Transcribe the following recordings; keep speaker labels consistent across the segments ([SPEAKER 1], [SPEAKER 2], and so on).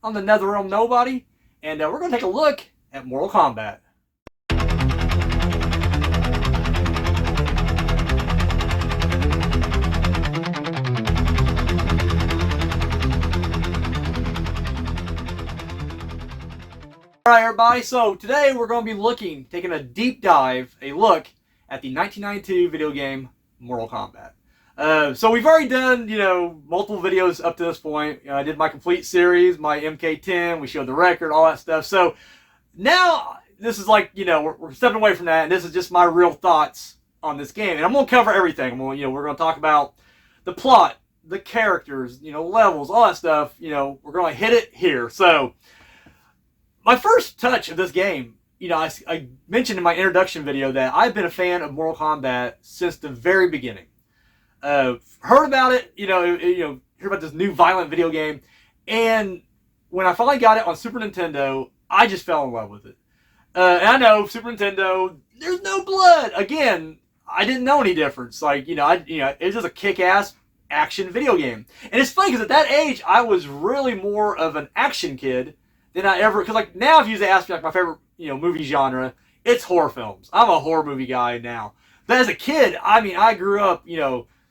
[SPEAKER 1] I'm the NetherRealm Nobody, and we're going to take a look at Mortal Kombat. Alright everybody, so today we're going to be taking a deep dive, a look at the 1992 video game Mortal Kombat. So we've already done, multiple videos up to this point. I did my complete series, my MK10, we showed the record, all that stuff. So now this is like, we're stepping away from that, and this is just my real thoughts on this game. And I'm going to cover everything. We're going to talk about the plot, the characters, levels, all that stuff. We're going to hit it here. So my first touch of this game, I mentioned in my introduction video that I've been a fan of Mortal Kombat since the very beginning. Heard about it, heard about this new violent video game, and when I finally got it on Super Nintendo, I just fell in love with it. And I know Super Nintendo, there's no blood. Again, I didn't know any difference. It was just a kick-ass action video game, and it's funny because at that age, I was really more of an action kid than I ever, because now if you ask me my favorite movie genre, it's horror films. I'm a horror movie guy now. But as a kid, I grew up,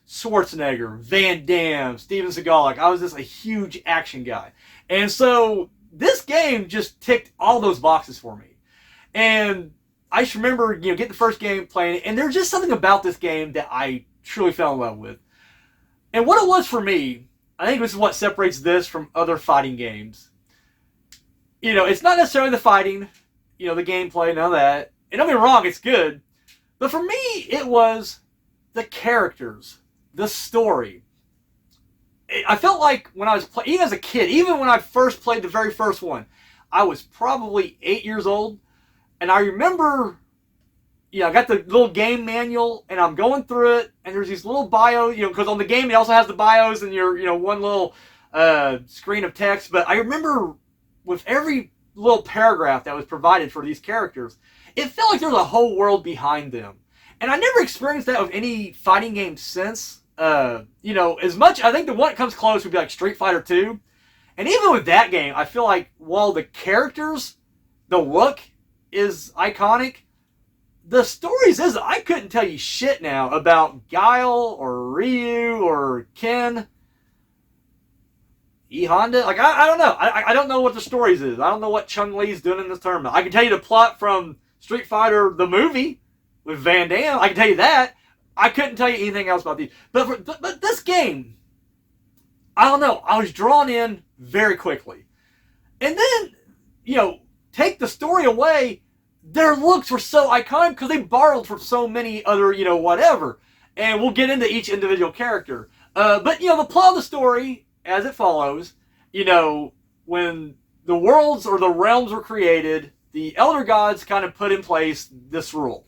[SPEAKER 1] Schwarzenegger, Van Damme, Steven Seagal. I was just a huge action guy. And so this game just ticked all those boxes for me. And I just remember, getting the first game, playing it, and there's just something about this game that I truly fell in love with. And what it was for me, I think this is what separates this from other fighting games. It's not necessarily the fighting, the gameplay, none of that. And don't get me wrong, it's good. But for me, it was the characters, the story. I felt like when I was playing, even as a kid, even when I first played the very first one, I was probably 8 years old. And I remember, I got the little game manual, and I'm going through it, and there's these little bios, because on the game it also has the bios and your, one little screen of text. But I remember with every little paragraph that was provided for these characters, it felt like there was a whole world behind them. And I never experienced that with any fighting game since. As much, I think the one that comes close would be like Street Fighter 2. And even with that game, I feel like while the characters, the look is iconic, the stories is, I couldn't tell you shit now about Guile or Ryu or Ken. E-Honda? I don't know. I don't know what the stories is. I don't know what Chun-Li's doing in this tournament. I can tell you the plot from Street Fighter, the movie, with Van Damme. I can tell you that. I couldn't tell you anything else about these. But this game, I don't know. I was drawn in very quickly. And then, take the story away, their looks were so iconic because they borrowed from so many other, whatever. And we'll get into each individual character. But the plot of the story, as it follows, when the worlds or the realms were created, the Elder Gods kind of put in place this rule,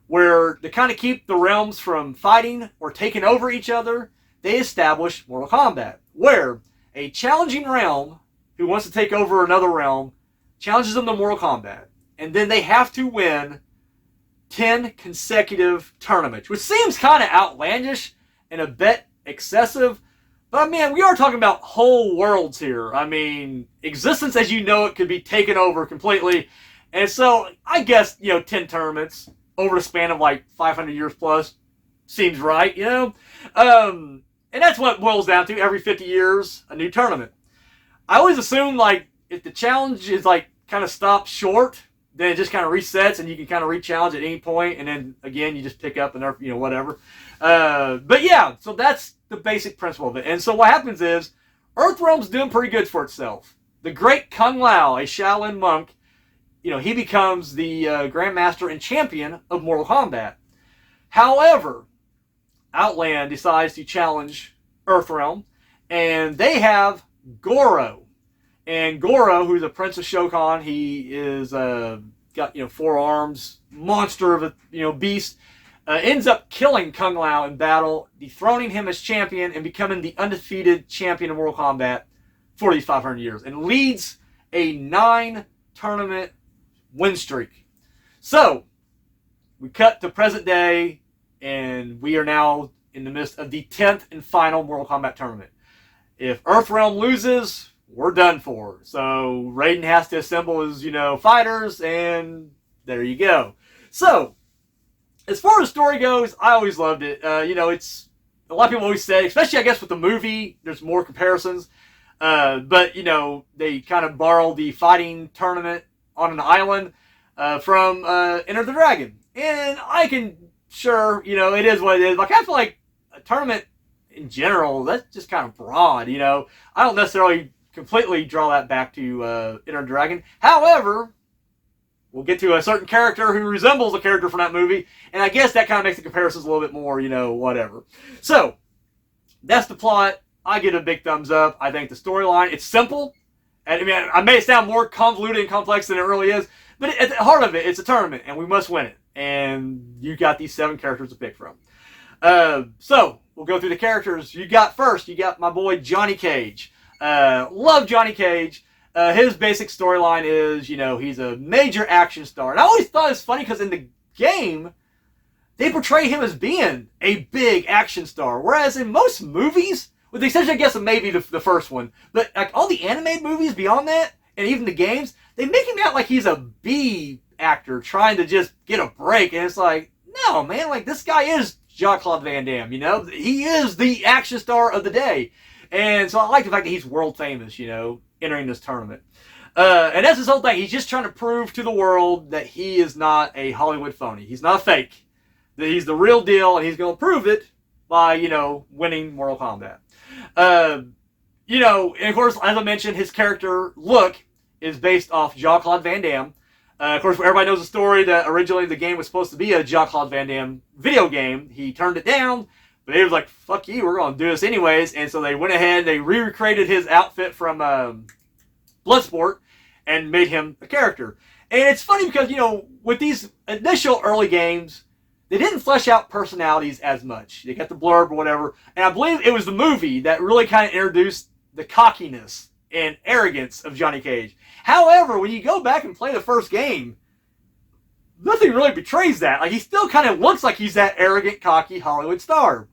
[SPEAKER 1] where to kind of keep the realms from fighting or taking over each other, they established Mortal Kombat, where a challenging realm who wants to take over another realm challenges them to Mortal Kombat, and then they have to win 10 consecutive tournaments, which seems kind of outlandish and a bit excessive. But man, we are talking about whole worlds here. Existence as you know it could be taken over completely. And so, I guess, 10 tournaments over the span of like 500 years plus seems right, And that's what it boils down to. Every 50 years, a new tournament. I always assume, if the challenge is, kind of stopped short, then it just kind of resets and you can kind of re-challenge at any point. And then, again, you just pick up and, whatever. But yeah, so that's the basic principle of it. And so what happens is, Earthrealm's doing pretty good for itself. The great Kung Lao, a Shaolin monk, he becomes the Grandmaster and Champion of Mortal Kombat. However, Outland decides to challenge Earthrealm, and they have Goro. And Goro, who's a Prince of Shokan, he is got 4 arms, monster of a beast. Ends up killing Kung Lao in battle, dethroning him as champion, and becoming the undefeated champion of Mortal Kombat for these 500 years, and leads a 9-tournament win streak. So, we cut to present day, and we are now in the midst of the 10th and final Mortal Kombat tournament. If Earthrealm loses, we're done for. So Raiden has to assemble his, fighters, and there you go. So, as far as story goes, I always loved it. It's a lot of people always say, especially I guess with the movie, there's more comparisons. But they kind of borrow the fighting tournament on an island from Enter the Dragon, and I can it is what it is. Like I feel like a tournament in general, that's just kind of broad. I don't necessarily completely draw that back to Enter the Dragon. However, we'll get to a certain character who resembles a character from that movie, and I guess that kind of makes the comparisons a little bit more, whatever. So, that's the plot. I give it a big thumbs up. I think the storyline, it's simple. And I mean, I may sound more convoluted and complex than it really is, but at the heart of it, it's a tournament, and we must win it. And you got these 7 characters to pick from. So, we'll go through the characters. You got my boy Johnny Cage. Love Johnny Cage. His basic storyline is, he's a major action star. And I always thought it was funny because in the game, they portray him as being a big action star. Whereas in most movies, with the exception, I guess, of maybe the first one, but like all the animated movies beyond that, and even the games, they make him out like he's a B actor trying to just get a break. And it's like, no, man, like this guy is Jean-Claude Van Damme, He is the action star of the day. And so I like the fact that he's world famous, entering this tournament. And that's his whole thing. He's just trying to prove to the world that he is not a Hollywood phony. He's not a fake. That he's the real deal, and he's going to prove it by, winning Mortal Kombat. And of course, as I mentioned, his character look is based off Jean-Claude Van Damme. Of course, everybody knows the story that originally the game was supposed to be a Jean-Claude Van Damme video game. He turned it down. But he was like, fuck you, we're going to do this anyways. And so they went ahead, they recreated his outfit from Bloodsport and made him a character. And it's funny because, with these initial early games, they didn't flesh out personalities as much. They got the blurb or whatever. And I believe it was the movie that really kind of introduced the cockiness and arrogance of Johnny Cage. However, when you go back and play the first game, nothing really betrays that. Like, he still kind of looks like he's that arrogant, cocky Hollywood star.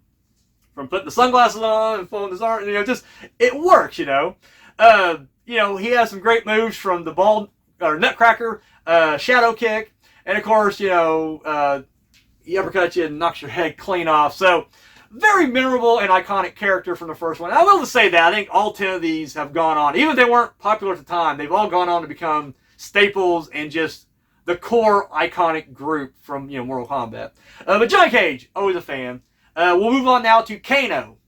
[SPEAKER 1] From putting the sunglasses on and folding his arm, it works, He has some great moves from the ball or nutcracker, shadow kick, and of course, he uppercuts you and knocks your head clean off. So, very memorable and iconic character from the first one. I will just say that I think all 10 of these have gone on, even if they weren't popular at the time, they've all gone on to become staples and just the core iconic group from Mortal Kombat. But Johnny Cage, always a fan. We'll move on now to Kano.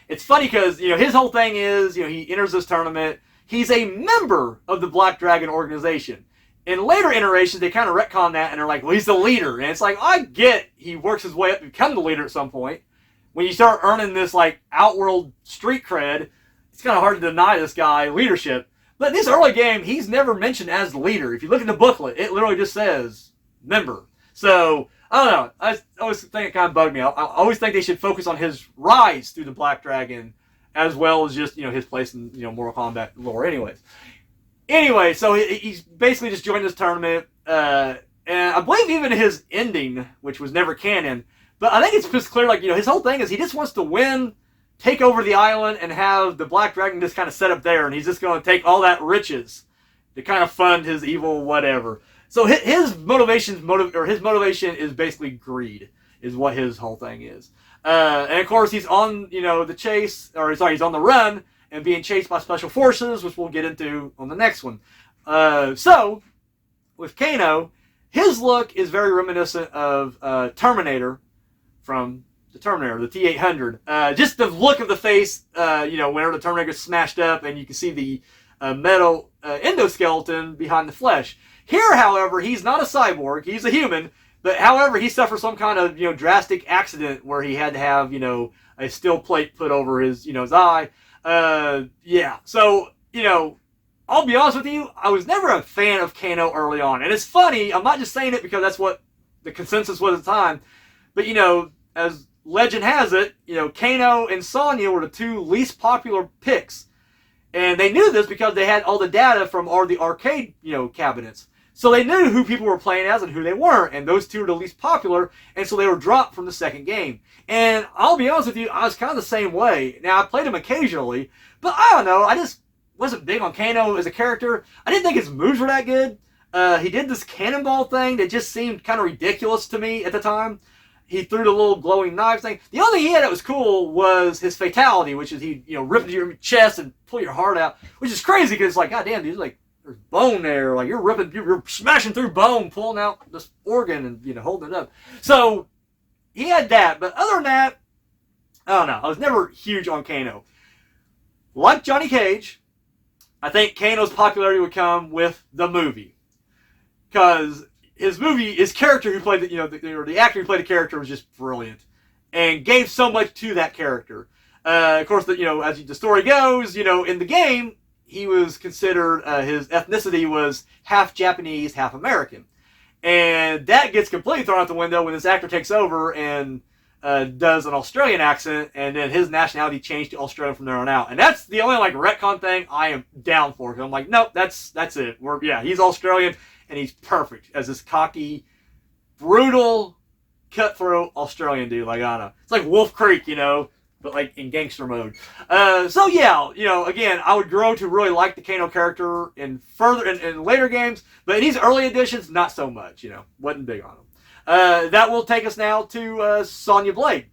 [SPEAKER 1] It's funny because, his whole thing is, he enters this tournament. He's a member of the Black Dragon organization. In later iterations, they kind of retcon that and they're like, well, he's the leader. And it's like, I get he works his way up to become the leader at some point. When you start earning this, outworld street cred, it's kind of hard to deny this guy leadership. But in this early game, he's never mentioned as the leader. If you look at the booklet, it literally just says member. So, I don't know. I always think it kind of bugged me. I always think they should focus on his rise through the Black Dragon as well as just, his place in, Mortal Kombat lore Anyway, so he's basically just joined this tournament. And I believe even his ending, which was never canon, but I think it's just clear, his whole thing is he just wants to win, take over the island, and have the Black Dragon just kind of set up there, and he's just going to take all that riches to kind of fund his evil whatever. So his motivation is basically greed, is what his whole thing is. And of course he's on, he's on the run and being chased by special forces, which we'll get into on the next one. So with Kano, his look is very reminiscent of Terminator from the Terminator, the T-800. Just the look of the face, whenever the Terminator gets smashed up and you can see the metal endoskeleton behind the flesh. Here, however, he's not a cyborg. He's a human. But, however, he suffered some kind of, drastic accident where he had to have, a steel plate put over his, his eye. Yeah. So, I'll be honest with you, I was never a fan of Kano early on. And it's funny, I'm not just saying it because that's what the consensus was at the time. But, as legend has it, Kano and Sonya were the 2 least popular picks. And they knew this because they had all the data from all the arcade, cabinets. So they knew who people were playing as and who they weren't. And those 2 were the least popular. And so they were dropped from the second game. And I'll be honest with you, I was kind of the same way. Now, I played them occasionally. But I don't know. wasn't big on Kano as a character. I didn't think his moves were that good. He did this cannonball thing that just seemed kind of ridiculous to me at the time. He threw the little glowing knife thing. The only thing he had that was cool was his fatality, which is he, rip into your chest and pull your heart out, which is crazy because it's like, God damn, dude, like, there's bone there. Like, you're smashing through bone, pulling out this organ and, holding it up. So, he had that. But other than that, I don't know. I was never huge on Kano. Like Johnny Cage, I think Kano's popularity would come with the movie. Because his character who played the actor who played the character was just brilliant. And gave so much to that character. Of course, as the story goes, in the game, he was considered, his ethnicity was half Japanese, half American. And that gets completely thrown out the window when this actor takes over and does an Australian accent, and then his nationality changed to Australian from there on out. And that's the only retcon thing I am down for. Because I'm like, nope, that's it. He's Australian, and he's perfect as this cocky, brutal, cutthroat Australian dude. Like, I don't know. It's like Wolf Creek, but like in gangster mode. So yeah, again, I would grow to really like the Kano character in later games, but in these early editions, not so much. Wasn't big on him. That will take us now to Sonya Blade,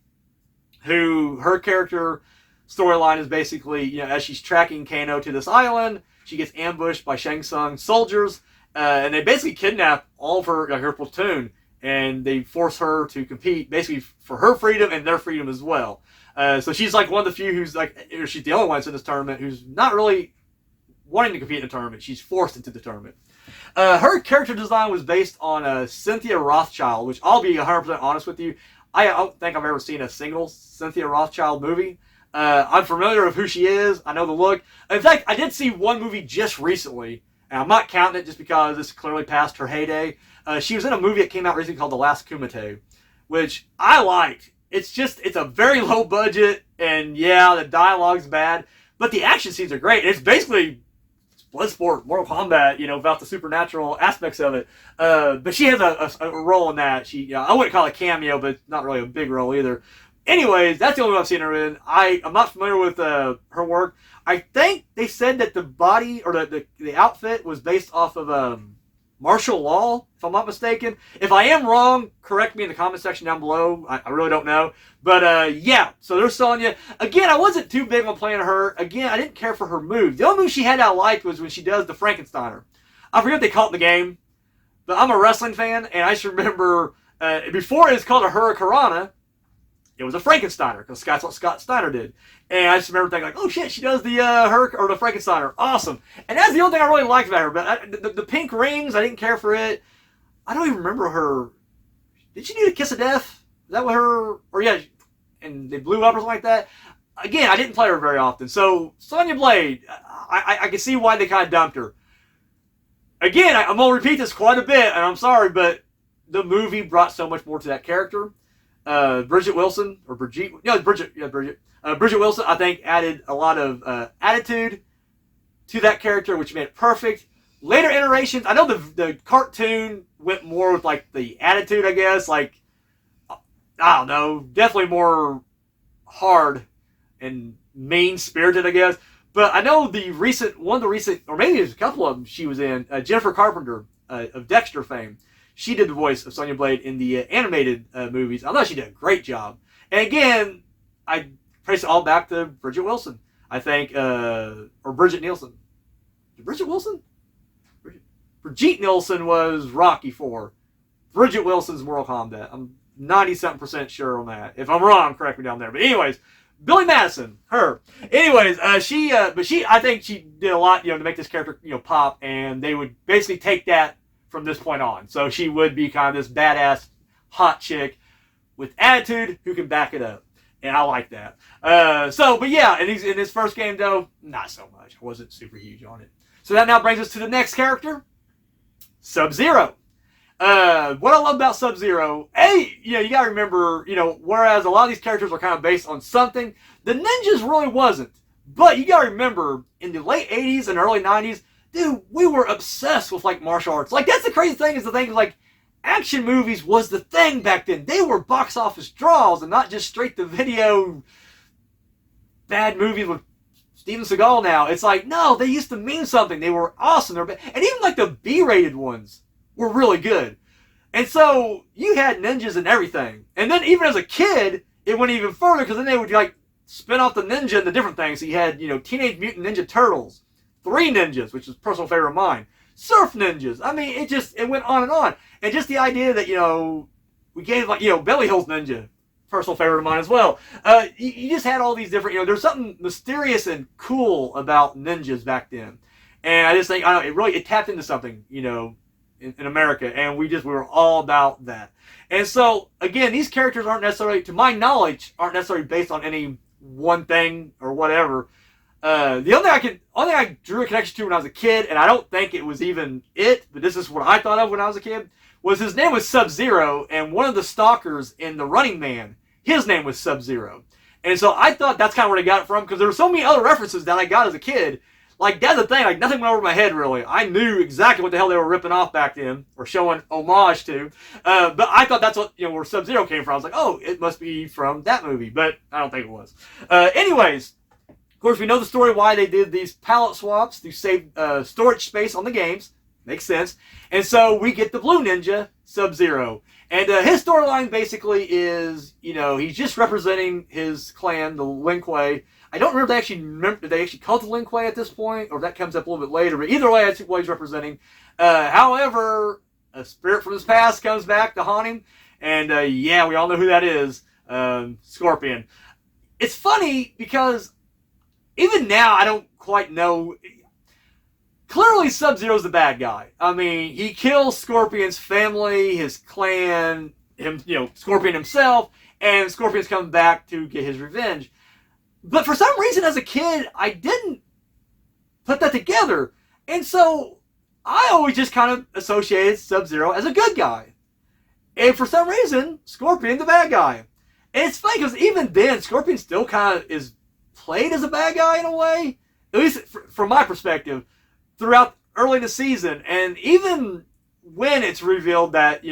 [SPEAKER 1] who her character storyline is basically, as she's tracking Kano to this island, she gets ambushed by Shang Tsung soldiers, and they basically kidnap all of her platoon, and they force her to compete basically for her freedom and their freedom as well. So she's like one of the few who's she's the only one in this tournament who's not really wanting to compete in the tournament. She's forced into the tournament. Her character design was based on Cynthia Rothschild, which I'll be 100% honest with you. I don't think I've ever seen a single Cynthia Rothschild movie. I'm familiar with who she is. I know the look. In fact, I did see one movie just recently, and I'm not counting it just because it's clearly past her heyday. She was in a movie that came out recently called The Last Kumite, which I liked. It's a very low budget, and yeah, the dialogue's bad, but the action scenes are great. It's basically Bloodsport, Mortal Kombat, about the supernatural aspects of it. But she has a role in that. I wouldn't call it a cameo, but not really a big role either. Anyways, that's the only one I've seen her in. I'm not familiar with her work. I think they said that the body or the outfit was based off of martial law, if I'm not mistaken. If I am wrong, correct me in the comment section down below. I really don't know. But yeah, so there's Sonya. Again, I wasn't too big on playing her. Again, I didn't care for her moves. The only move she had I liked was when she does the Frankensteiner. I forget what they call it in the game, but I'm a wrestling fan, and I just remember before it was called a Hurricanrana, it was a Frankensteiner, because that's what Scott Steiner did. And I just remember thinking, like, oh shit, she does the the Frankensteiner. Awesome. And that's the only thing I really liked about her. But the pink rings, I didn't care for it. I don't even remember her. Did she do the Kiss of Death? Is that what her, or yeah, and they blew up or something like that? Again, I didn't play her very often. So, Sonya Blade, I can see why they kind of dumped her. Again, I'm going to repeat this quite a bit, and I'm sorry, but the movie brought so much more to that character. Bridget Wilson, Bridget Wilson, I think, added a lot of attitude to that character, which made it perfect. Later iterations, I know the cartoon went more with like the attitude, I guess, like, I don't know, definitely more hard and mean-spirited, I guess. But I know one of the recent, or maybe there's a couple of them she was in, Jennifer Carpenter of Dexter fame. She did the voice of Sonya Blade in the animated movies. I thought she did a great job. And again, I trace it all back to Bridget Wilson, I think, or Bridget Nielsen. Bridget Wilson? Brigitte Nielsen was Rocky IV. Bridget Wilson's Mortal Kombat. I'm 90-something% sure on that. If I'm wrong, correct me down there. But anyways, Billy Madison, her. Anyways, I think she did a lot, to make this character, pop, and they would basically take that from this point on. So she would be kind of this badass, hot chick with attitude who can back it up. And I like that. But yeah, in his first game, though, not so much. I wasn't super huge on it. So that now brings us to the next character, Sub-Zero. What I love about Sub-Zero, you gotta remember, whereas a lot of these characters are kind of based on something, the ninjas really wasn't. But you gotta remember, in the late 80s and early 90s, dude, we were obsessed with, like, martial arts. Like, that's the crazy thing, is the thing, like, action movies was the thing back then. They were box office draws and not just straight-to-video bad movies with Steven Seagal now, it's like, no, they used to mean something. They were awesome. And even like the B-rated ones were really good. And so you had ninjas and everything. And then even as a kid, it went even further because then they would like spin off the ninja into different things. So you had, Teenage Mutant Ninja Turtles, Three Ninjas, which is a personal favorite of mine, Surf Ninjas. I mean, it went on and on. And just the idea that, we gave like, Belly Hills Ninja, personal favorite of mine as well. You just had all these different, there's something mysterious and cool about ninjas back then. And I just think, it tapped into something, in America. And we were all about that. And so, again, these characters aren't necessarily, to my knowledge, aren't necessarily based on any one thing or whatever. The only thing I drew a connection to when I was a kid, and I don't think it was even it, but this is what I thought of when I was a kid, was his name was Sub-Zero, and one of the stalkers in The Running Man, his name was Sub-Zero. And so I thought that's kind of where I got it from, because there were so many other references that I got as a kid. Like, that's the thing, like, nothing went over my head, really. I knew exactly what the hell they were ripping off back then, or showing homage to. But I thought that's what, where Sub-Zero came from. I was like, oh, it must be from that movie, but I don't think it was. Anyways, of course, we know the story why they did these palette swaps to save storage space on the games. Makes sense. And so we get the Blue Ninja, Sub-Zero. And his storyline basically is, he's just representing his clan, the Lin Kuei. I don't remember if they actually called the Lin Kuei at this point, or if that comes up a little bit later. But either way, that's what he's representing. However, a spirit from his past comes back to haunt him. And yeah, we all know who that is. Scorpion. It's funny because even now, I don't quite know. Clearly, Sub-Zero's the bad guy. I mean, he kills Scorpion's family, his clan, Scorpion himself, and Scorpion's coming back to get his revenge. But for some reason, as a kid, I didn't put that together. And so, I always just kind of associated Sub-Zero as a good guy. And for some reason, Scorpion the bad guy. And it's funny, because even then, Scorpion still kind of is played as a bad guy in a way. At least from my perspective. Throughout early in the season, and even when it's revealed that,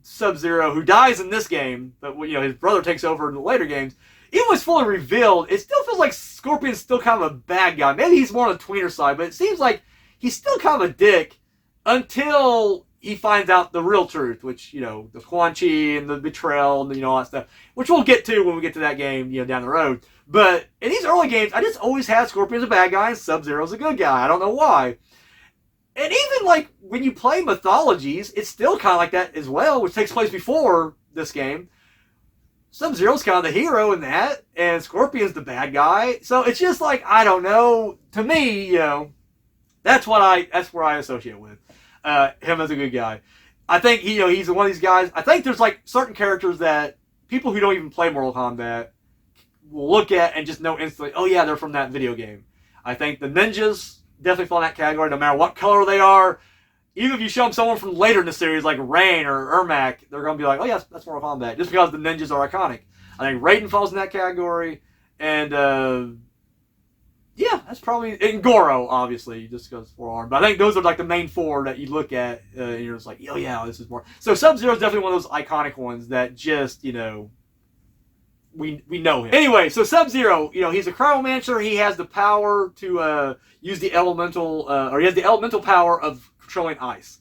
[SPEAKER 1] Sub-Zero, who dies in this game, but, his brother takes over in the later games, even when it's fully revealed, it still feels like Scorpion's still kind of a bad guy. Maybe he's more on the tweener side, but it seems like he's still kind of a dick until he finds out the real truth, which, the Quan Chi and the betrayal and, all that stuff, which we'll get to when we get to that game, down the road. But in these early games, I just always had Scorpion as a bad guy and Sub-Zero as a good guy. I don't know why. And even, like, when you play Mythologies, it's still kind of like that as well, which takes place before this game. Sub-Zero's kind of the hero in that, and Scorpion's the bad guy. So it's just like, I don't know. To me, that's where I associate with him as a good guy. I think, he's one of these guys. I think there's, like, certain characters that people who don't even play Mortal Kombat will look at and just know instantly, oh, yeah, they're from that video game. I think the ninjas definitely fall in that category, no matter what color they are. Even if you show them someone from later in the series, like Rain or Ermac, they're going to be like, oh, yeah, that's Mortal Kombat, just because the ninjas are iconic. I think Raiden falls in that category, and, yeah, that's probably, and Goro, obviously, just because four-arm. But I think those are, like, the main four that you look at, and you're just like, oh, yeah, this is more. So Sub-Zero is definitely one of those iconic ones that just, we know him. Anyway, so Sub-Zero, he's a cryomancer. He has the power to use the elemental, or he has the elemental power of controlling ice.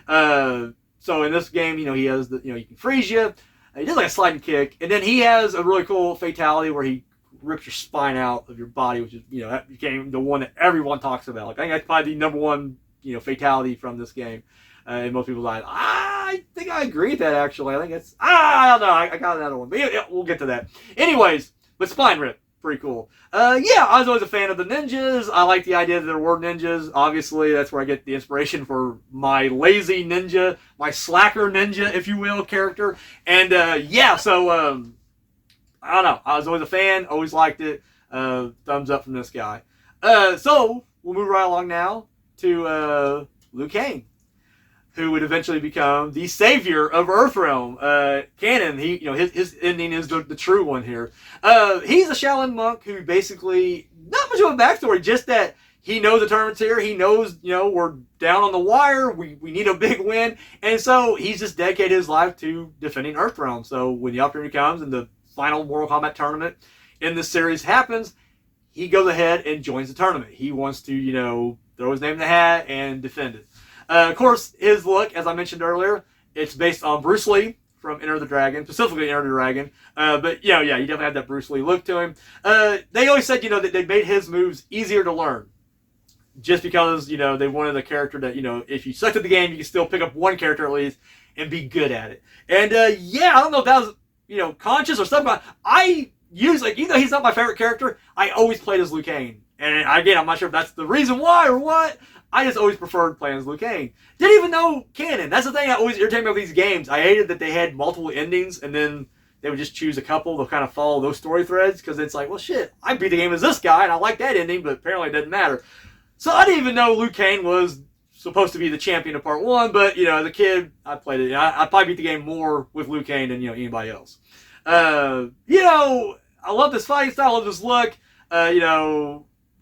[SPEAKER 1] So in this game, he has the, he can freeze you. He does like a sliding kick, and then he has a really cool fatality where he rips your spine out of your body, which is, that became the one that everyone talks about. Like, I think that's probably the number one, fatality from this game. And most people like, I think I agree with that, actually. I think it's, I don't know, I got another one. But yeah, we'll get to that. Anyways, but spine rip, pretty cool. Yeah, I was always a fan of the ninjas. I like the idea that there were ninjas. Obviously, that's where I get the inspiration for my lazy ninja, my slacker ninja, if you will, character. And yeah, so, I don't know. I was always a fan, always liked it. Thumbs up from this guy. So, we'll move right along now to Liu Kang, who would eventually become the savior of Earthrealm. Canon, his ending is the true one here. He's a Shaolin monk who basically, not much of a backstory, just that he knows the tournament's here. He knows, we're down on the wire. We need a big win. And so he's just dedicated his life to defending Earthrealm. So when the opportunity comes and the final Mortal Kombat tournament in this series happens, he goes ahead and joins the tournament. He wants to, throw his name in the hat and defend it. Of course, his look, as I mentioned earlier, it's based on Bruce Lee from Enter the Dragon, specifically Enter the Dragon. But, you definitely have that Bruce Lee look to him. They always said, that they made his moves easier to learn. Just because, they wanted a character that, if you sucked at the game, you could still pick up one character at least and be good at it. And, I don't know if that was, conscious or something. I usually, even though he's not my favorite character, I always played as Liu Kang. And again, I'm not sure if that's the reason why or what. I just always preferred playing as Liu Kang. Didn't even know canon. That's the thing that always irritated me with these games. I hated that they had multiple endings and then they would just choose a couple to kind of follow those story threads, because it's like, well, shit, I beat the game as this guy and I like that ending, but apparently it doesn't matter. So I didn't even know Liu Kang was supposed to be the champion of part 1, but, as a kid, I played it. I probably beat the game more with Liu Kang than, anybody else. I love this fighting style, I love this look.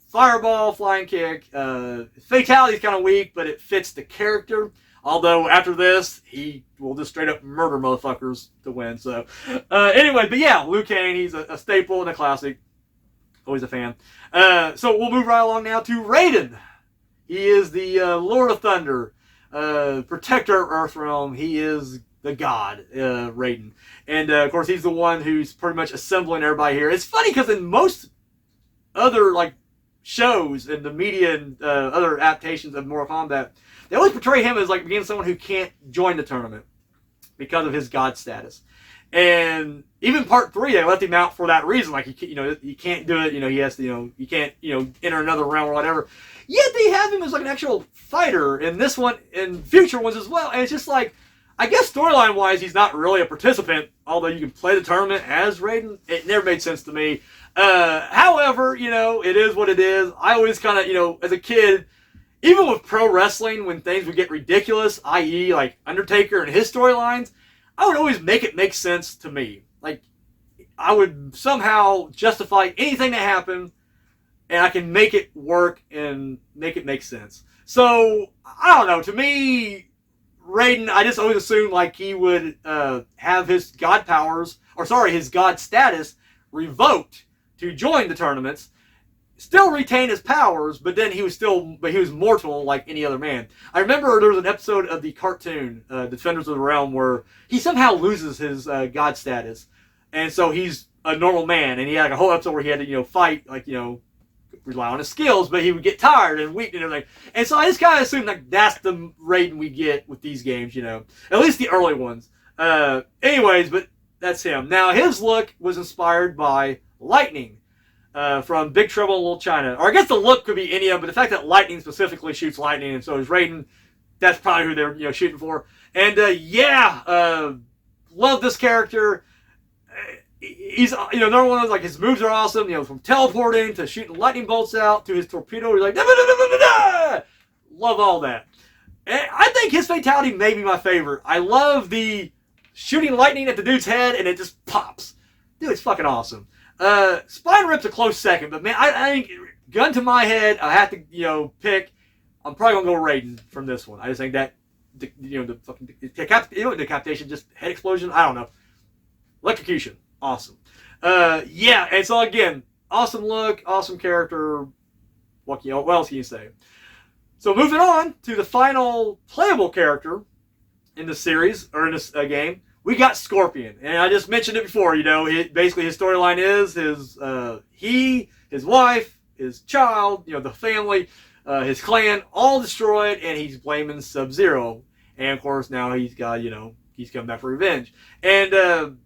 [SPEAKER 1] Fireball, flying kick. Fatality's kind of weak, but it fits the character. Although, after this, he will just straight up murder motherfuckers to win. So, anyway, but yeah, Liu Kang, he's a staple and a classic. Always a fan. So, we'll move right along now to Raiden. He is the Lord of Thunder, protector of Earthrealm. He is the god, Raiden. And, of course, he's the one who's pretty much assembling everybody here. It's funny because in most other, shows and the media and other adaptations of Mortal Kombat, they always portray him as being someone who can't join the tournament because of his god status. And even part 3, they left him out for that reason. He can't do it. He has to. He can't. Enter another realm or whatever. Yet they have him as an actual fighter in this one and future ones as well. And it's just I guess storyline wise, he's not really a participant. Although you can play the tournament as Raiden, it never made sense to me. However, it is what it is. I always kind of, as a kid, even with pro wrestling, when things would get ridiculous, i.e. Undertaker and his storylines, I would always make it make sense to me. I would somehow justify anything that happened, and I can make it work and make it make sense. So, I don't know, to me, Raiden, I just always assumed he would have his god powers, his god status revoked to join the tournaments, still retain his powers, but then he was mortal like any other man. I remember there was an episode of the cartoon, Defenders of the Realm, where he somehow loses his god status, and so he's a normal man, and he had a whole episode where he had to, fight, rely on his skills, but he would get tired and weak and everything. And so I just kind of assumed that's the Raiden we get with these games, at least the early ones. Anyways, but that's him. Now, his look was inspired by Lightning from Big Trouble in Little China. Or I guess the look could be any of them, but the fact that Lightning specifically shoots lightning, and so is Raiden, that's probably who they're shooting for. And love this character. He's number one, his moves are awesome. From teleporting to shooting lightning bolts out to his torpedo. He's love all that. And I think his fatality may be my favorite. I love the shooting lightning at the dude's head and it just pops. Dude, it's fucking awesome. Spine Rip's a close second, but man, I think gun to my head, I have to pick. I'm probably gonna go Raiden from this one. I just think that the fucking decapitation, just head explosion. I don't know. Electrocution, awesome. And so again, awesome look, awesome character. What else can you say? So moving on to the final playable character in the series or in this game. We got Scorpion, and I just mentioned it before. Basically his storyline is his wife, his child, the family, his clan, all destroyed, and he's blaming Sub-Zero. And of course now he's got, he's coming back for revenge. And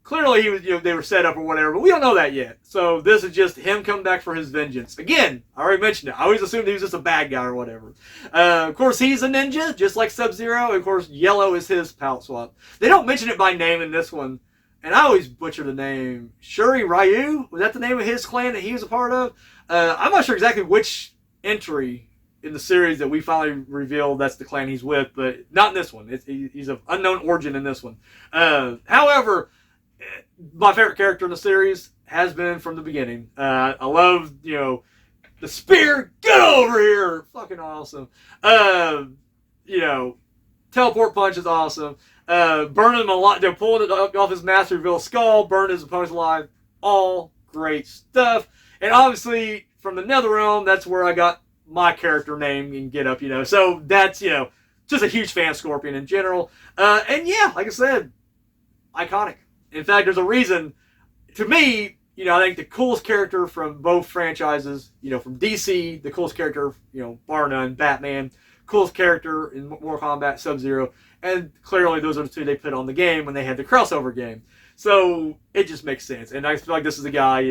[SPEAKER 1] clearly he was, they were set up or whatever, but we don't know that yet. So this is just him coming back for his vengeance. Again, I already mentioned it. I always assumed he was just a bad guy or whatever. Of course, he's a ninja, just like Sub-Zero. And of course, Yellow is his palette swap. They don't mention it by name in this one. And I always butcher the name. Shuri Ryu? Was that the name of his clan that he was a part of? I'm not sure exactly which entry in the series that we finally revealed that's the clan he's with, but not in this one. He's of unknown origin in this one. However, my favorite character in the series has been from the beginning. I love, the spear, get over here, fucking awesome. Teleport punch is awesome. Burning him a lot, they're pulling it off his master, reveal skull, burn his opponent's alive, all great stuff. And obviously, from the NetherRealm, that's where I got my character name and get up, So that's, just a huge fan of Scorpion in general. And yeah, like I said, iconic. In fact, there's a reason, to me, I think the coolest character from both franchises, from DC, the coolest character, bar none, Batman, coolest character in Mortal Kombat, Sub-Zero, and clearly those are the two they put on the game when they had the crossover game. So it just makes sense. And I feel like this is the guy,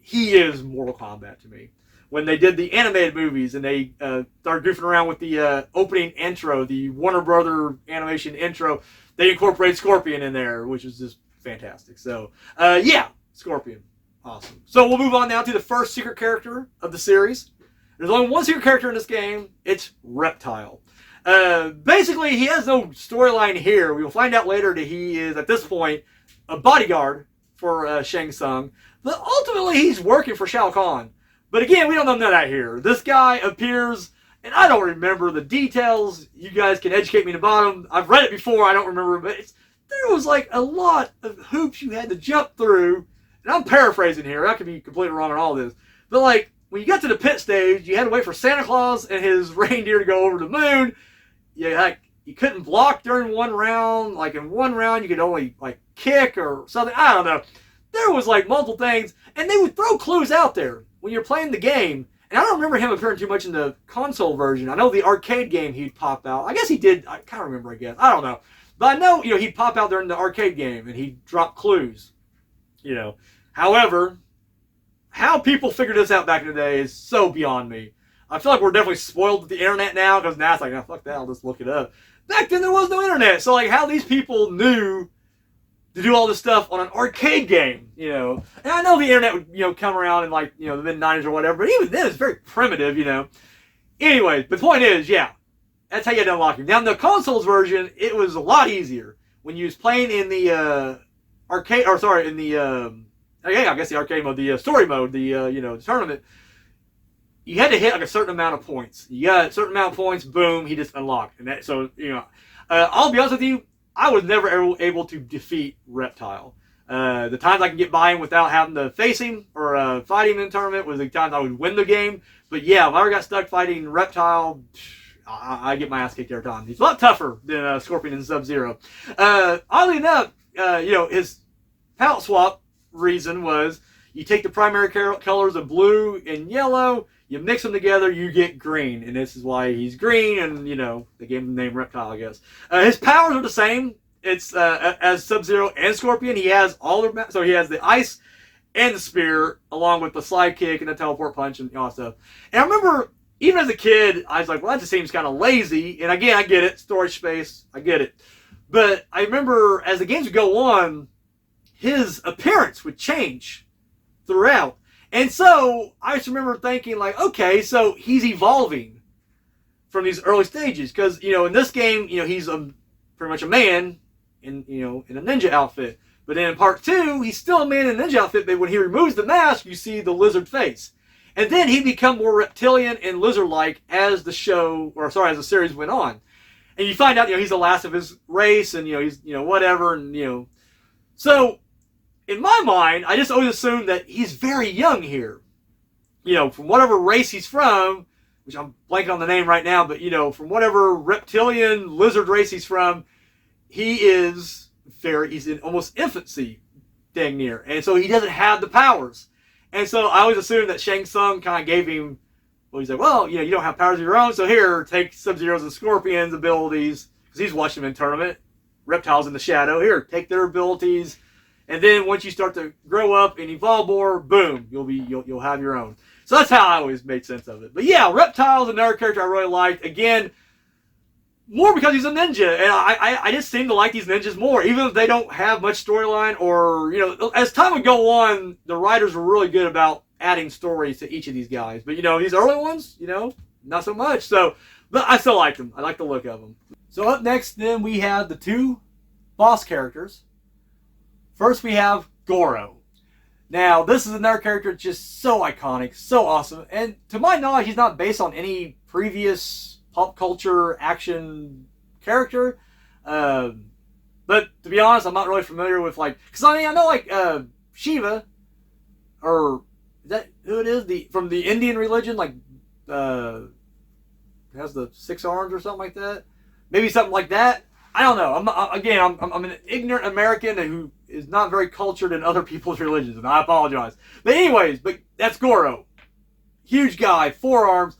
[SPEAKER 1] he is Mortal Kombat to me. When they did the animated movies and they started goofing around with the opening intro, the Warner Brother animation intro, they incorporated Scorpion in there, which is just fantastic. So, yeah, Scorpion. Awesome. So we'll move on now to the first secret character of the series. There's only one secret character in this game. It's Reptile. Basically, he has no storyline here. We will find out later that he is, at this point, a bodyguard for Shang Tsung. But ultimately, he's working for Shao Kahn. But again, we don't know none of that here. This guy appears, and I don't remember the details. You guys can educate me about him. I've read it before. I don't remember. But there was like a lot of hoops you had to jump through. And I'm paraphrasing here. I could be completely wrong on all this. But like, when you got to the pit stage, you had to wait for Santa Claus and his reindeer to go over the moon. You couldn't block during one round. Like in one round, you could only like kick or something. I don't know. There was like multiple things, and they would throw clues out there when you're playing the game. And I don't remember him appearing too much in the console version. I know the arcade game he'd pop out. I guess he did. I can't remember. I guess I don't know, but I know he'd pop out during the arcade game and he'd drop clues. However, how people figured this out back in the day is so beyond me. I feel like we're definitely spoiled with the internet now, because now it's like, oh, fuck that, I'll just look it up. Back then there was no internet, so like how these people knew to do all this stuff on an arcade game, And I know the internet would, come around in like, the mid-90s or whatever, but even then it's very primitive, Anyway, but the point is, yeah, that's how you had to unlock him. Now in the consoles version, it was a lot easier. When you was playing in the arcade, or sorry, in the I guess the arcade mode, the story mode, the tournament, you had to hit like a certain amount of points. You got a certain amount of points, boom, he just unlocked. And that, so I'll be honest with you, I was never able to defeat Reptile. The times I can get by him without having to face him or fight him in the tournament was the times I would win the game. But yeah, if I ever got stuck fighting Reptile, I get my ass kicked every time. He's a lot tougher than Scorpion and Sub-Zero. Oddly enough, his palette swap reason was you take the primary colors of blue and yellow, you mix them together, you get green, and this is why he's green, and they gave him the name Reptile, I guess. His powers are the same. It's as Sub-Zero and Scorpion. He has all their, so he has the ice and the spear, along with the slide kick and the teleport punch and all that stuff. And I remember, even as a kid, I was like, well, that just seems kind of lazy. And again, I get it, storage space, I get it. But I remember as the games would go on, his appearance would change throughout. And so I just remember thinking like, okay, so he's evolving from these early stages. Because, in this game, he's pretty much a man in a ninja outfit. But then in part 2, he's still a man in a ninja outfit, but when he removes the mask, you see the lizard face. And then he become more reptilian and lizard-like as the series went on. And you find out, he's the last of his race, and, he's, whatever, and, So, in my mind, I just always assumed that he's very young here. From whatever race he's from, which I'm blanking on the name right now, but, from whatever reptilian lizard race he's from, he's in almost infancy, dang near. And so he doesn't have the powers. And so I always assumed that Shang Tsung kind of gave him, well, he's like, well, you don't have powers of your own, so here, take Sub-Zero's and Scorpion's abilities, because he's watching them in tournament. Reptiles in the shadow, here, take their abilities. And then once you start to grow up and evolve more, boom, you'll have your own. So that's how I always made sense of it. But yeah, Reptile's another character I really liked. Again, more because he's a ninja, and I just seem to like these ninjas more, even if they don't have much storyline, or as time would go on, the writers were really good about adding stories to each of these guys. But these early ones, not so much. So, but I still like them. I like the look of them. So up next, then we have the two boss characters. First, we have Goro. Now, this is another character just so iconic, so awesome, and to my knowledge, he's not based on any previous pop culture action character. But to be honest, I'm not really familiar with because I know Shiva, or Is that who it is? From the Indian religion, like has the 6 arms or something like that. Maybe something like that. I don't know. I'm an ignorant American who is not very cultured in other people's religions, and I apologize. But anyways, that's Goro. Huge guy, 4 arms.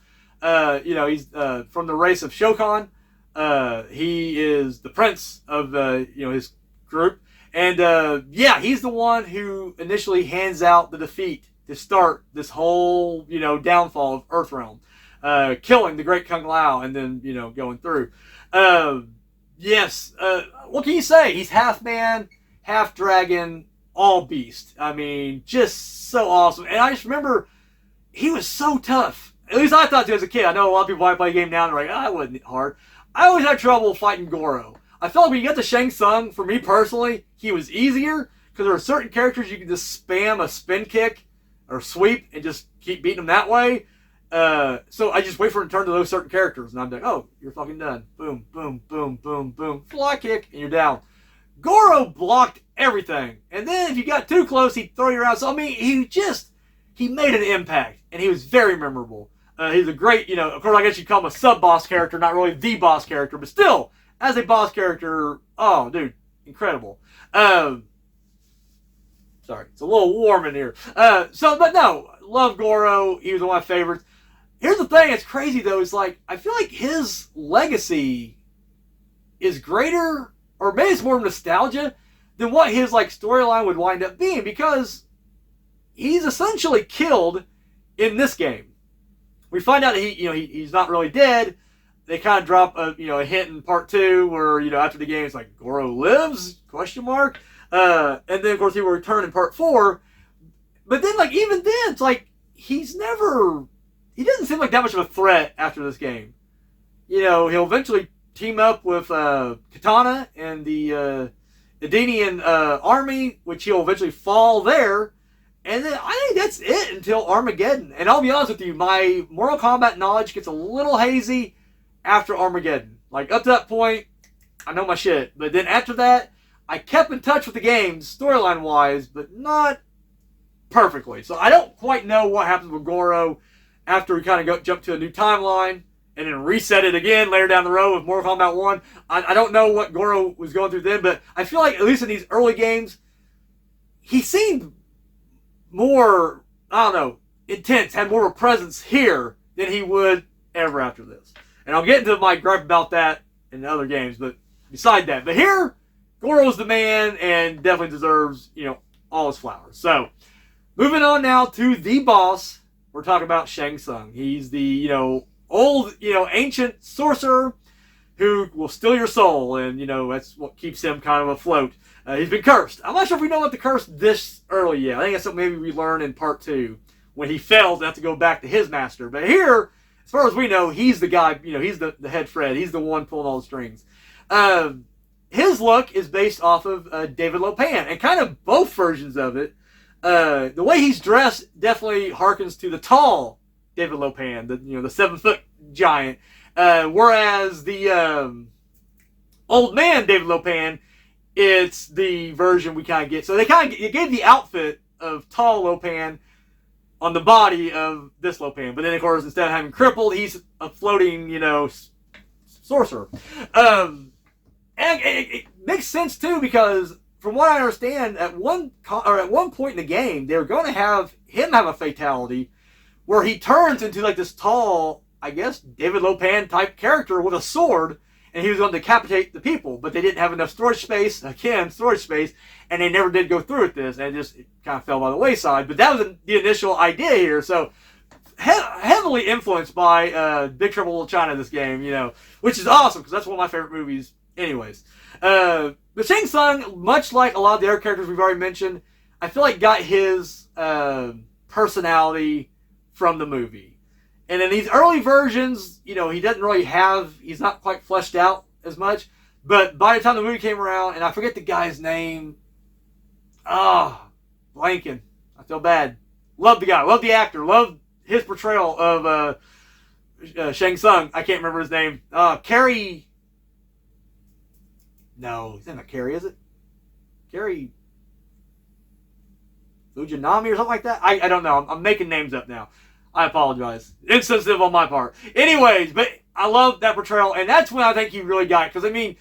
[SPEAKER 1] He's from the race of Shokan. He is the prince of his group, and he's the one who initially hands out the defeat to start this whole downfall of Earthrealm, killing the great Kung Lao, and then going through. Yes, what can you say? He's half man, half dragon, all beast. I mean, just so awesome. And I just remember he was so tough. At least I thought so as a kid. I know a lot of people might play a game now and they're like, it wasn't hard. I always had trouble fighting Goro. I felt like when you got to Shang Tsung, for me personally, he was easier because there are certain characters you can just spam a spin kick or sweep and just keep beating them that way. So I just wait for it to turn to those certain characters, and I'm like, oh, you're fucking done. Boom, boom, boom, boom, boom. Fly kick, and you're down. Goro blocked everything. And then if you got too close, he'd throw you around. So, I mean, he made an impact, and he was very memorable. He's a great, of course, I guess you'd call him a sub-boss character, not really the boss character, but still, as a boss character, oh, dude, incredible. Sorry, it's a little warm in here. But no, love Goro. He was one of my favorites. Here's the thing, it's crazy though, it's like, I feel like his legacy is greater, or maybe it's more nostalgia, than what his storyline would wind up being, because he's essentially killed in this game. We find out that he's not really dead. They kind of drop a hint in part 2 where, after the game it's like, Goro lives? ? And then of course he will return in part 4. But then even then, it's like, he doesn't seem like that much of a threat after this game. He'll eventually team up with Katana and the Edenian army, which he'll eventually fall there. And then I think that's it until Armageddon. And I'll be honest with you, my Mortal Kombat knowledge gets a little hazy after Armageddon. Up to that point, I know my shit. But then after that, I kept in touch with the games, storyline-wise, but not perfectly. So I don't quite know what happens with Goro after we kind of jump to a new timeline and then reset it again later down the road with Mortal Kombat 1. I don't know what Goro was going through then, but I feel like, at least in these early games, he seemed more, intense, had more of a presence here than he would ever after this. And I'll get into my gripe about that in other games, but beside that. But here, Goro's the man and definitely deserves, all his flowers. So, moving on now to the boss. We're talking about Shang Tsung. He's the, old, ancient sorcerer who will steal your soul, and, that's what keeps him kind of afloat. He's been cursed. I'm not sure if we know what the curse this early yet. I think that's something maybe we learn in part 2 when he fails and has to go back to his master. But here, as far as we know, he's the guy, he's the head Fred. He's the one pulling all the strings. His look is based off of David Lopan, and kind of both versions of it. The way he's dressed definitely harkens to the tall David Lopan, the 7-foot giant. Whereas the old man David Lopan, it's the version we kind of get. So they gave the outfit of tall Lopan on the body of this Lopan. But then, of course, instead of having crippled, he's a floating, sorcerer. And it makes sense, too, because from what I understand, at one point in the game, they were going to have him have a fatality where he turns into this tall, I guess, David Lopan type character with a sword, and he was going to decapitate the people, but they didn't have enough storage space, and they never did go through with this, and it kind of fell by the wayside. But that was the initial idea here, so heavily influenced by Big Trouble in Little China, this game, which is awesome, because that's one of my favorite movies anyways. But Shang Tsung, much like a lot of the other characters we've already mentioned, I feel like got his personality from the movie. And in these early versions, he doesn't really he's not quite fleshed out as much. But by the time the movie came around, and I forget the guy's name, blanking. I feel bad. Love the guy, love the actor, love his portrayal of Shang Tsung. I can't remember his name. Carrie. No, it's not Carrie, is it? Carrie. Fujinami or something like that. I don't know. I'm making names up now. I apologize. Insensitive on my part. Anyways, but I love that portrayal, and that's when I think he really got it. Because, I mean,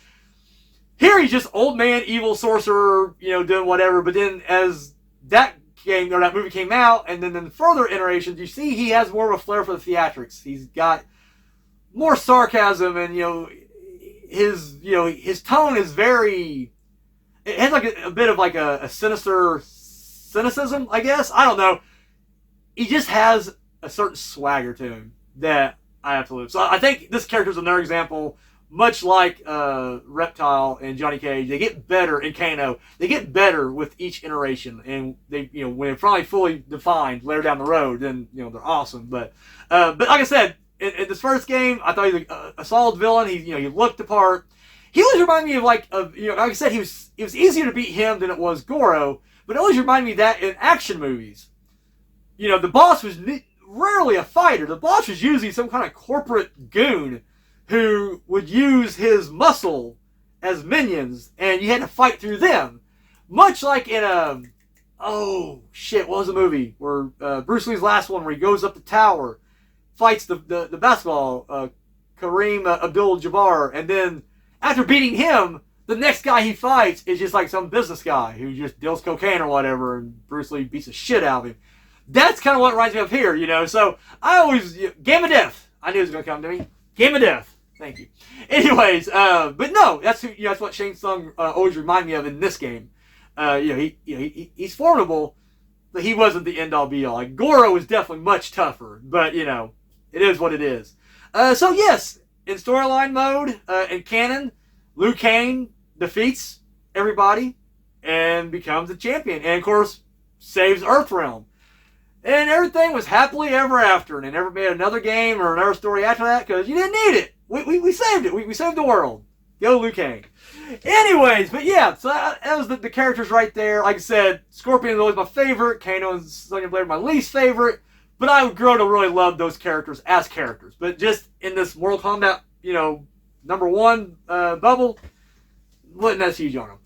[SPEAKER 1] here he's just old man, evil sorcerer, doing whatever. But then as that movie came out, and then in further iterations, you see he has more of a flair for the theatrics. He's got more sarcasm, and, his tone is very... It has like a bit of like a sinister cynicism, I guess. I don't know. He just has a certain swagger to him that I absolutely love. So I think this character is another example, much like Reptile and Johnny Cage. They get better in Kano. They get better with each iteration, and they, when they're probably fully defined later down the road, then they're awesome. But like I said, in this first game, I thought he was a solid villain. He looked the part. He always reminded me of like I said, it was easier to beat him than it was Goro, but it always reminded me of that in action movies. The boss was rarely a fighter. The boss was usually some kind of corporate goon who would use his muscle as minions, and you had to fight through them. Much like in what was the movie where Bruce Lee's last one, where he goes up the tower, fights the basketball Kareem Abdul-Jabbar, and then after beating him, the next guy he fights is just like some business guy who just deals cocaine or whatever, and Bruce Lee beats the shit out of him. That's kind of what reminds me of here, So I always... Game of Death. I knew it was going to come to me. Game of Death. Thank you. Anyways, but no, that's what Shang Tsung always reminded me of in this game. He's formidable, but he wasn't the end-all be-all. Like, Goro is definitely much tougher, but, it is what it is. So yes, in storyline mode, in canon, Liu Kang defeats everybody and becomes the champion. And, of course, saves Earthrealm. And everything was happily ever after. And they never made another game or another story after that because you didn't need it. We saved it. We saved the world. Go Liu Kang. Anyways, but yeah, so that was the characters right there. Like I said, Scorpion is always my favorite. Kano and Sonya Blade are my least favorite. But I would grow to really love those characters as characters. But just in this Mortal Kombat, number one bubble, wasn't that huge on them.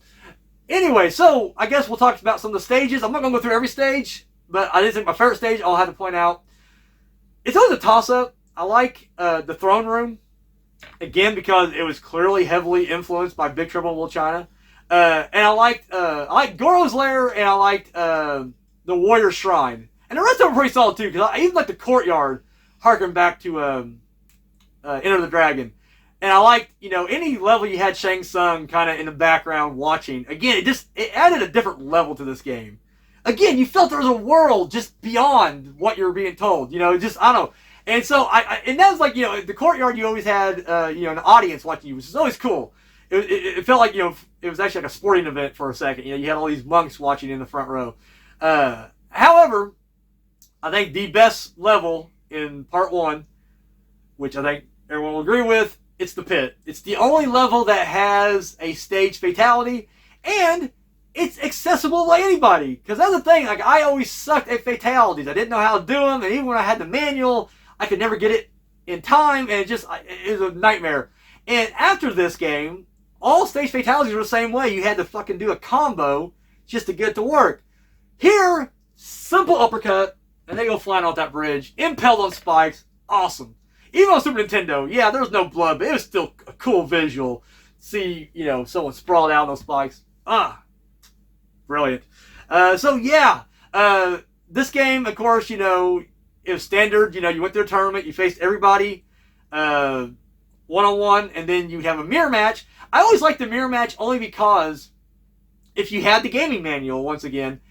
[SPEAKER 1] Anyway, so I guess we'll talk about some of the stages. I'm not going to go through every stage, but I did think my favorite stage, I'll have to point out, it's always a toss-up. I like the throne room, again, because it was clearly heavily influenced by Big Trouble in Little China. And I liked Goro's Lair, and I liked the Warrior Shrine. And the rest of them were pretty solid, too, because I even like the courtyard harken back to Enter the Dragon. And I liked, any level you had Shang Tsung kind of in the background watching. Again, it added a different level to this game. Again, you felt there was a world just beyond what you were being told. I don't know. And so, and that was like, the courtyard, you always had, an audience watching you, which is always cool. It felt like, it was actually like a sporting event for a second. You had all these monks watching in the front row. However, I think the best level in part one, which I think everyone will agree with, it's the pit. It's the only level that has a stage fatality, and it's accessible by anybody. Because that's the thing, like, I always sucked at fatalities. I didn't know how to do them, and even when I had the manual, I could never get it in time, and it was a nightmare. And after this game, all stage fatalities were the same way. You had to fucking do a combo just to get it to work. Here, simple uppercut, and they go flying off that bridge, impaled on spikes, awesome. Even on Super Nintendo, yeah, there was no blood, but it was still a cool visual. See, someone sprawled out on those spikes. Brilliant. So yeah, this game, of course, it was standard. You went through a tournament, you faced everybody one-on-one, and then you'd have a mirror match. I always liked the mirror match only because if you had the gaming manual, once again,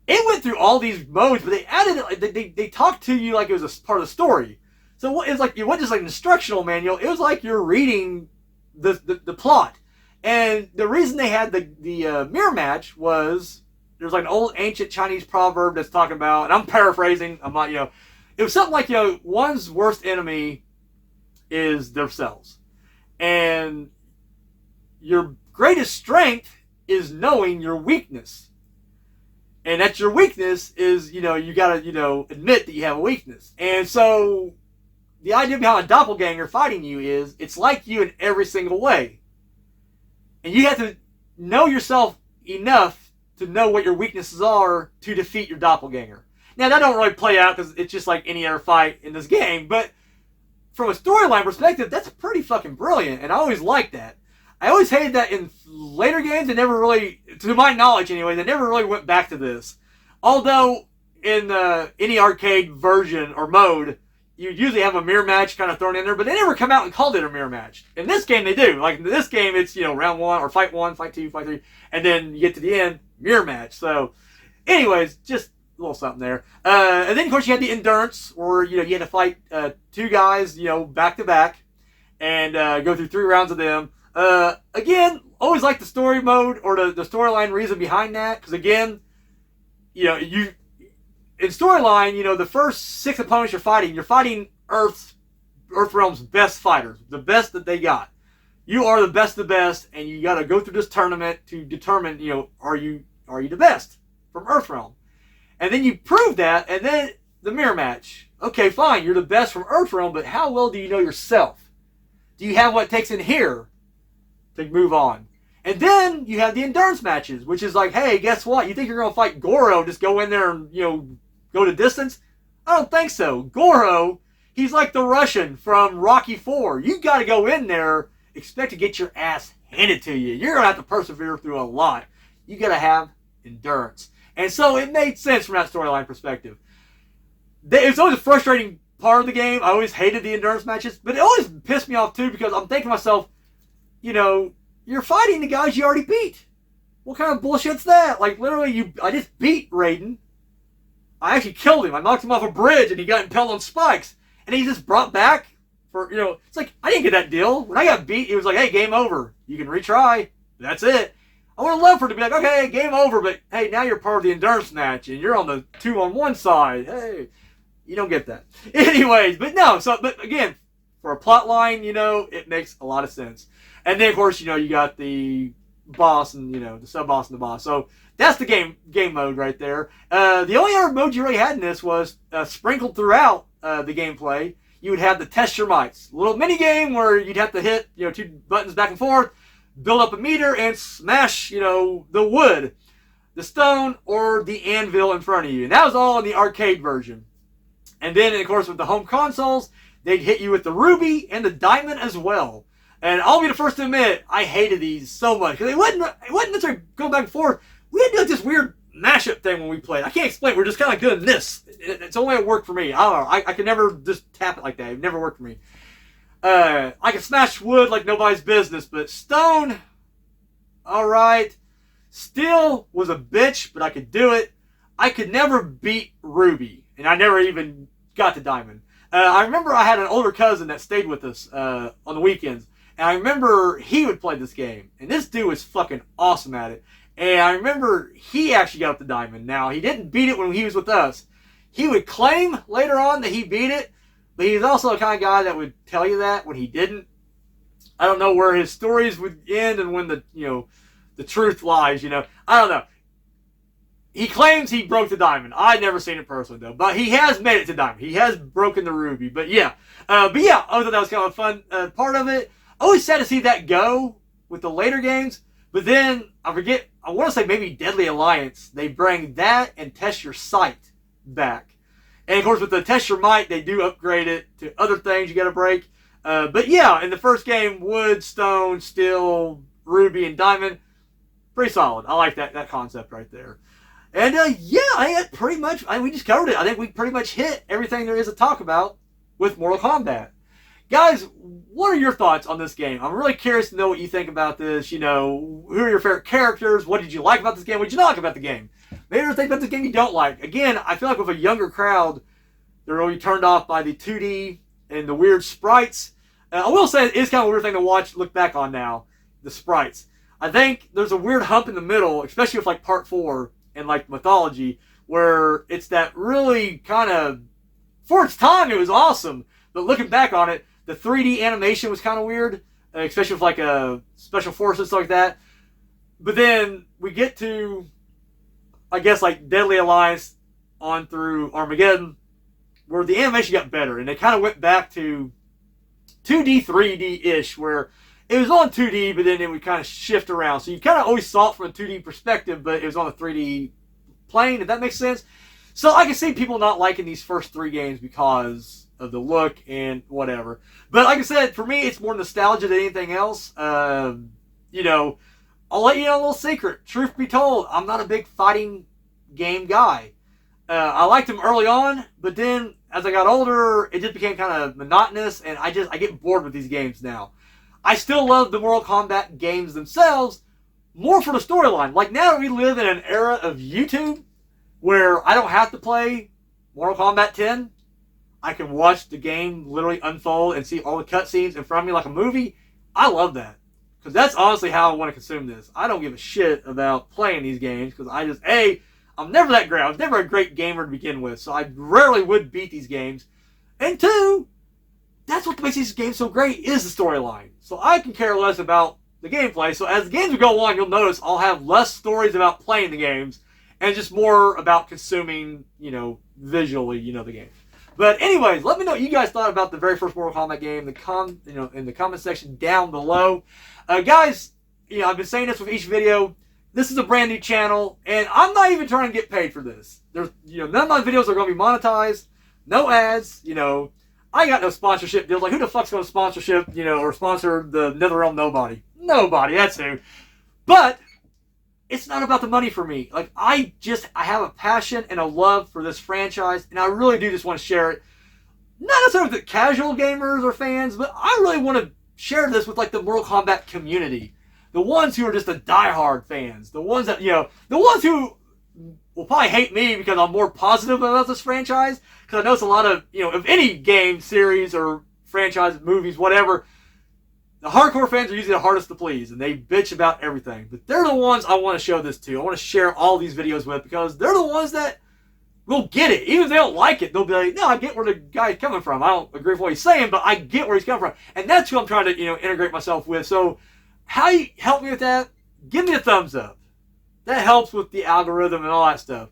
[SPEAKER 1] it went through all these modes, but they added it, they talked to you like it was a part of the story. So it was like, it wasn't just like an instructional manual, it was like you're reading the plot. And the reason they had the mirror match was, there's like an old ancient Chinese proverb that's talking about, and I'm paraphrasing, I'm not, it was something like, one's worst enemy is themselves. And your greatest strength is knowing your weakness. And that's your weakness is, you gotta, admit that you have a weakness. And so, the idea behind a doppelganger fighting you is, it's like you in every single way. And you have to know yourself enough to know what your weaknesses are to defeat your doppelganger. Now, that don't really play out because it's just like any other fight in this game, but from a storyline perspective, that's pretty fucking brilliant, and I always liked that. I always hated that in later games, they never really, to my knowledge anyway, they never really went back to this. Although, in any arcade version or mode, you usually have a mirror match kind of thrown in there, but they never come out and called it a mirror match. In this game, they do. Like, in this game, it's, round 1, or fight 1, fight 2, fight 3, and then you get to the end, mirror match. So, anyways, just a little something there. And then, of course, you had the endurance, where, you had to fight 2 guys, back to back, and go through 3 rounds of them. Again, always like the story mode, or the storyline reason behind that, because again, in storyline, the first 6 opponents you're fighting Earth Realm's best fighters, the best that they got. You are the best of the best, and you got to go through this tournament to determine, are you the best from Earth Realm? And then you prove that, and then the mirror match. Okay, fine, you're the best from Earth Realm, but how well do you know yourself? Do you have what it takes in here to move on? And then you have the endurance matches, which is like, hey, guess what? You think you're going to fight Goro, just go in there and, go to distance? I don't think so. Goro, he's like the Russian from Rocky 4. You got to go in there, expect to get your ass handed to you. You're going to have to persevere through a lot. You got to have endurance. And so it made sense from that storyline perspective. It's always a frustrating part of the game. I always hated the endurance matches, but it always pissed me off too, because I'm thinking to myself, you're fighting the guys you already beat. What kind of bullshit's that? Like, literally, I just beat Raiden. I actually killed him. I knocked him off a bridge, and he got impaled on spikes. And he just brought back for, it's like, I didn't get that deal. When I got beat, it was like, hey, game over. You can retry. That's it. I would have loved for it to be like, okay, game over, but hey, now you're part of the endurance match, and you're on the 2-on-1 side. Hey, you don't get that. Anyways, but again, for a plot line, it makes a lot of sense. And then, of course, you got the boss and, the sub-boss and the boss. So that's the game mode right there. The only other mode you really had in this was sprinkled throughout the gameplay. You would have the test your mights. A little mini game where you'd have to hit, 2 buttons back and forth, build up a meter, and smash, the wood, the stone, or the anvil in front of you. And that was all in the arcade version. And then, of course, with the home consoles, they'd hit you with the ruby and the diamond as well. And I'll be the first to admit, I hated these so much. Because it wasn't necessarily going back and forth. We had to do like this weird mashup thing when we played. I can't explain. We're just kind of like doing this. It's only it worked for me. I don't know. I could never just tap it like that. It never worked for me. I could smash wood like nobody's business. But stone, alright. Steel was a bitch, but I could do it. I could never beat ruby. And I never even got to diamond. I remember I had an older cousin that stayed with us on the weekends. And I remember he would play this game. And this dude was fucking awesome at it. And I remember he actually got up to diamond. Now, he didn't beat it when he was with us. He would claim later on that he beat it. But he's also the kind of guy that would tell you that when he didn't. I don't know where his stories would end and when the truth lies, I don't know. He claims he broke the diamond. I've never seen it personally, though. But he has made it to diamond. He has broken the ruby. But yeah. I thought that was kind of a fun part of it. Always sad to see that go with the later games. But then, I want to say maybe Deadly Alliance. They bring that and Test Your Sight back. And of course, with the Test Your Might, they do upgrade it to other things you got to break. But yeah, in the first game, wood, stone, steel, ruby, and diamond. Pretty solid. I like that concept right there. And we just covered it. I think we pretty much hit everything there is to talk about with Mortal Kombat. Guys, what are your thoughts on this game? I'm really curious to know what you think about this. Who are your favorite characters? What did you like about this game? What did you not like about the game? Maybe there's things about this game you don't like. Again, I feel like with a younger crowd, they're really turned off by the 2D and the weird sprites. I will say it is kind of a weird thing to look back on now, the sprites. I think there's a weird hump in the middle, especially with like Part 4 and like Mythology, where it's that really kind of, for its time, it was awesome. But looking back on it, the 3D animation was kind of weird, especially with like Special Forces, stuff like that. But then we get to, I guess, like Deadly Alliance on through Armageddon, where the animation got better. And they kind of went back to 2D, 3D-ish, where it was on 2D, but then it would kind of shift around. So you kind of always saw it from a 2D perspective, but it was on a 3D plane, if that makes sense. So I can see people not liking these first 3 games because of the look and whatever. But like I said, for me, it's more nostalgia than anything else. You know, I'll let you know a little secret. Truth be told, I'm not a big fighting game guy. I liked them early on, but then as I got older, it just became kind of monotonous, and I get bored with these games now. I still love the Mortal Kombat games themselves, more for the storyline. Like now we live in an era of YouTube where I don't have to play Mortal Kombat 10. I can watch the game literally unfold and see all the cutscenes in front of me like a movie. I love that. Because that's honestly how I want to consume this. I don't give a shit about playing these games because I'm never that great. I was never a great gamer to begin with, so I rarely would beat these games. And 2, that's what makes these games so great is the storyline. So I can care less about the gameplay. So as the games go on, you'll notice I'll have less stories about playing the games and just more about consuming, visually, the game. But anyways, let me know what you guys thought about the very first Mortal Kombat game in the comment section down below. Guys, I've been saying this with each video. This is a brand new channel, and I'm not even trying to get paid for this. There's, none of my videos are going to be monetized. No ads, I got no sponsorship deals. Like, who the fuck's going to sponsorship, or sponsor the NetherRealm? Nobody. Nobody, that's who. But it's not about the money for me. Like, I have a passion and a love for this franchise, and I really do just want to share it. Not necessarily with the casual gamers or fans, but I really want to share this with, like, the Mortal Kombat community. The ones who are just the diehard fans. The ones that, the ones who will probably hate me because I'm more positive about this franchise. Because I know it's a lot of, of any game, series, or franchise, movies, whatever, the hardcore fans are usually the hardest to please. And they bitch about everything. But they're the ones I want to show this to. I want to share all these videos with because they're the ones that will get it. Even if they don't like it, they'll be like, no, I get where the guy's coming from. I don't agree with what he's saying, but I get where he's coming from. And that's who I'm trying to, integrate myself with. So how you help me with that? Give me a thumbs up. That helps with the algorithm and all that stuff.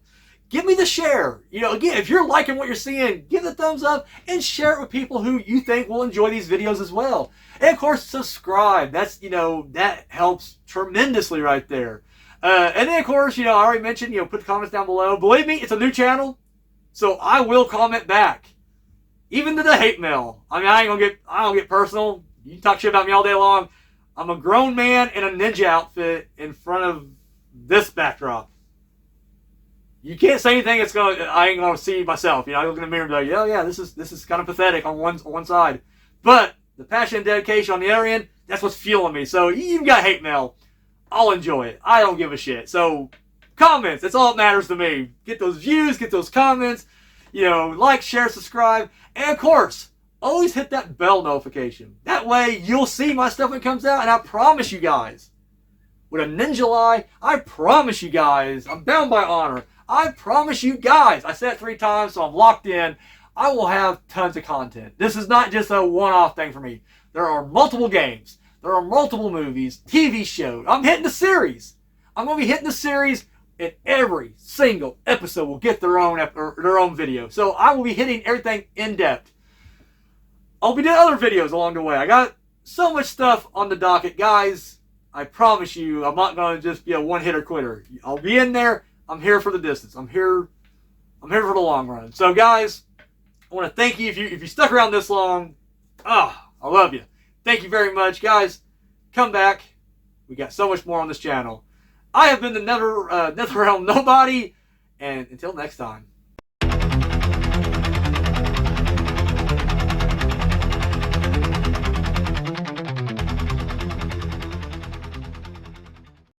[SPEAKER 1] Give me the share. Again, if you're liking what you're seeing, give the thumbs up and share it with people who you think will enjoy these videos as well. And of course, subscribe. That's, that helps tremendously right there. And then of course, I already mentioned, put the comments down below. Believe me, it's a new channel, so I will comment back. Even to the hate mail. I mean, I don't get personal. You can talk shit about me all day long. I'm a grown man in a ninja outfit in front of this backdrop. You can't say anything I ain't gonna see myself. I look in the mirror and be like, yeah, this is kind of pathetic on one side. But the passion and dedication on the other end, that's what's fueling me. So you even got hate mail, I'll enjoy it. I don't give a shit. So comments, that's all that matters to me. Get those views, get those comments, like, share, subscribe, and of course, always hit that bell notification. That way, you'll see my stuff when it comes out, and I promise you guys, with a ninja lie, I promise you guys, I'm bound by honor, I promise you guys, I said it 3 times, so I'm locked in, I will have tons of content. This is not just a one-off thing for me. There are multiple games. There are multiple movies, TV shows. I'm hitting the series. I'm going to be hitting the series, and every single episode will get their own video. So I will be hitting everything in depth. I'll be doing other videos along the way. I got so much stuff on the docket. Guys, I promise you, I'm not going to just be a one-hitter quitter. I'll be in there. I'm here for the distance. I'm here for the long run. So, guys, I want to thank you if you stuck around this long. I love you. Thank you very much. Guys, come back. We got so much more on this channel. I have been the NetherRealm Nobody, and until next time.